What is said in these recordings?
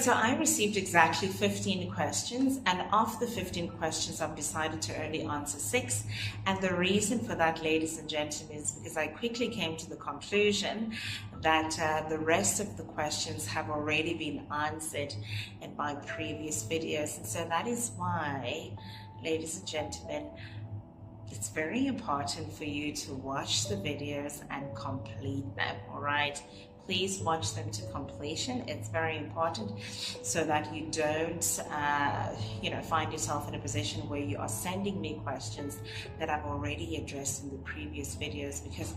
so I received exactly 15 questions, and of the 15 questions, I've decided to only answer 6. And the reason for that, ladies and gentlemen, is because I quickly came to the conclusion that the rest of the questions have already been answered in my previous videos. And so that is why, ladies and gentlemen, it's very important for you to watch the videos and complete them, all right? Please watch them to completion. It's very important so that you don't, find yourself in a position where you are sending me questions that I've already addressed in the previous videos, because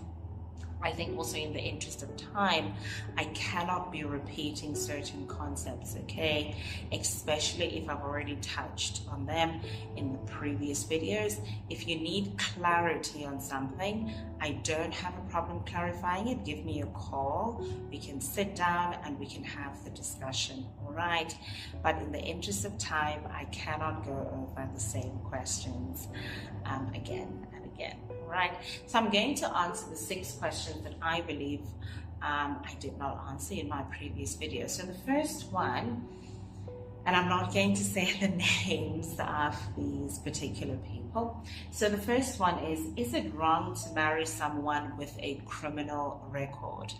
I think also in the interest of time, I cannot be repeating certain concepts, okay? Especially if I've already touched on them in the previous videos. If you need clarity on something, I don't have a problem clarifying it. Give me a call. We can sit down and we can have the discussion, all right? But in the interest of time, I cannot go over the same questions again and again. Right, so I'm going to answer the 6 questions that I believe I did not answer in my previous video. So the first one, and I'm not going to say the names of these particular people. So the first one is it wrong to marry someone with a criminal record?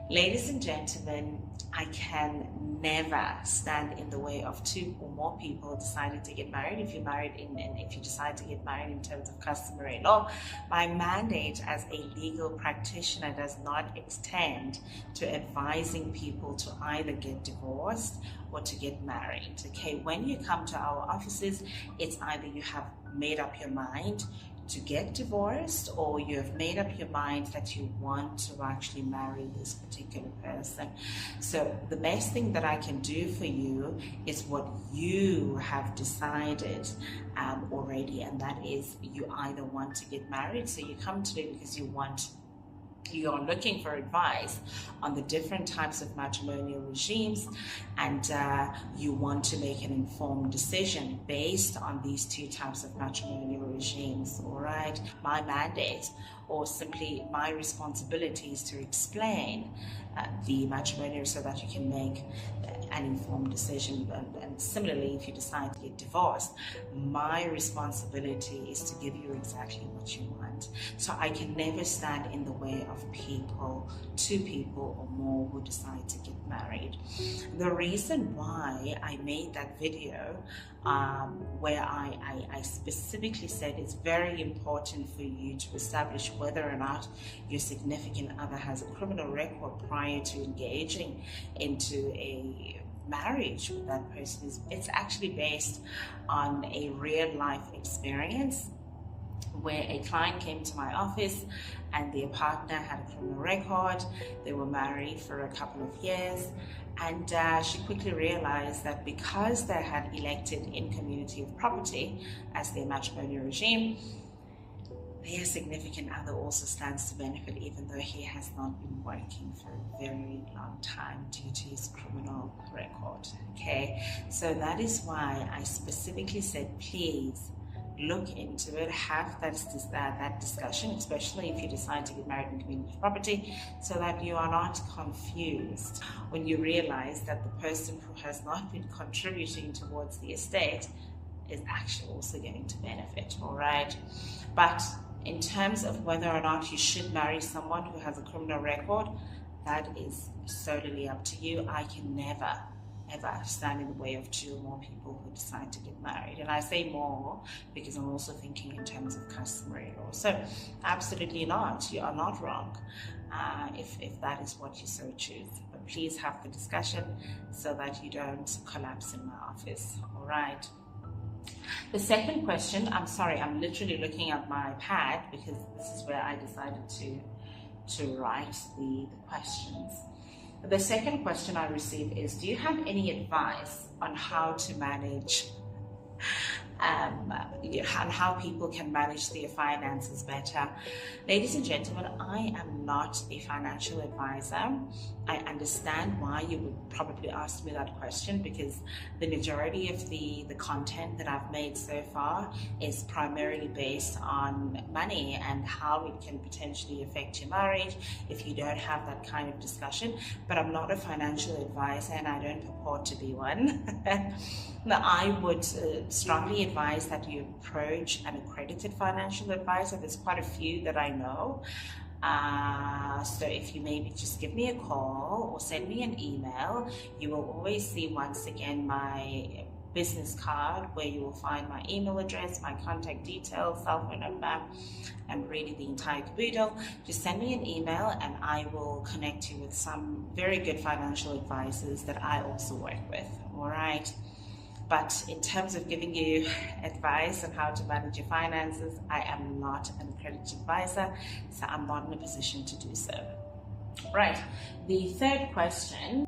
Ladies and gentlemen, I can never stand in the way of 2 or more people deciding to get married. If you're married if you decide to get married in terms of customary law, my mandate as a legal practitioner does not extend to advising people to either get divorced or to get married. Okay, when you come to our offices, it's either you have made up your mind to get divorced, or you have made up your mind that you want to actually marry this particular person. So the best thing that I can do for you is what you have decided already, and that is you either want to get married. So you come to me because you are looking for advice on the different types of matrimonial regimes, and you want to make an informed decision based on these 2 types of matrimonial regimes, all right? My mandate, or simply my responsibility, is to explain the matrimonial so that you can make an informed decision. And similarly, if you decide to get divorced, my responsibility is to give you exactly what you want. So I can never stand in the way of people, 2 people or more, who decide to get married. The reason why I made that video where I specifically said it's very important for you to establish whether or not your significant other has a criminal record prior to engaging into a marriage with that person, it's actually based on a real life experience where a client came to my office and their partner had a criminal record. They were married for a couple of years, and she quickly realized that because they had elected in community of property as their matrimonial regime, their significant other also stands to benefit, even though he has not been working for a very long time due to his criminal record. Okay, so that is why I specifically said, please look into it, have that discussion, especially if you decide to get married in community property, so that you are not confused when you realize that the person who has not been contributing towards the estate is actually also going to benefit, all right? But in terms of whether or not you should marry someone who has a criminal record, that is solely up to you. I can never ever stand in the way of 2 or more people who decide to get married. And I say more because I'm also thinking in terms of customary law. So absolutely not, you are not wrong if that is what you so choose. But please have the discussion so that you don't collapse in my office, all right? The second question, I'm sorry, I'm literally looking at my pad because this is where I decided to write the questions. The second question I received is, do you have any advice on how to manage and how people can manage their finances better. Ladies and gentlemen, I am not a financial advisor. I understand why you would probably ask me that question, because the majority of the content that I've made so far is primarily based on money and how it can potentially affect your marriage if you don't have that kind of discussion. But I'm not a financial advisor, and I don't purport to be one. Now, I would strongly advise that you approach an accredited financial advisor. There's quite a few that I know. So if you maybe just give me a call or send me an email, you will always see once again my business card, where you will find my email address, my contact details, cell phone number, and really the entire caboodle. Just send me an email and I will connect you with some very good financial advisors that I also work with. All right. But in terms of giving you advice on how to manage your finances, I am not an accredited advisor, so I'm not in a position to do so. Right, the third question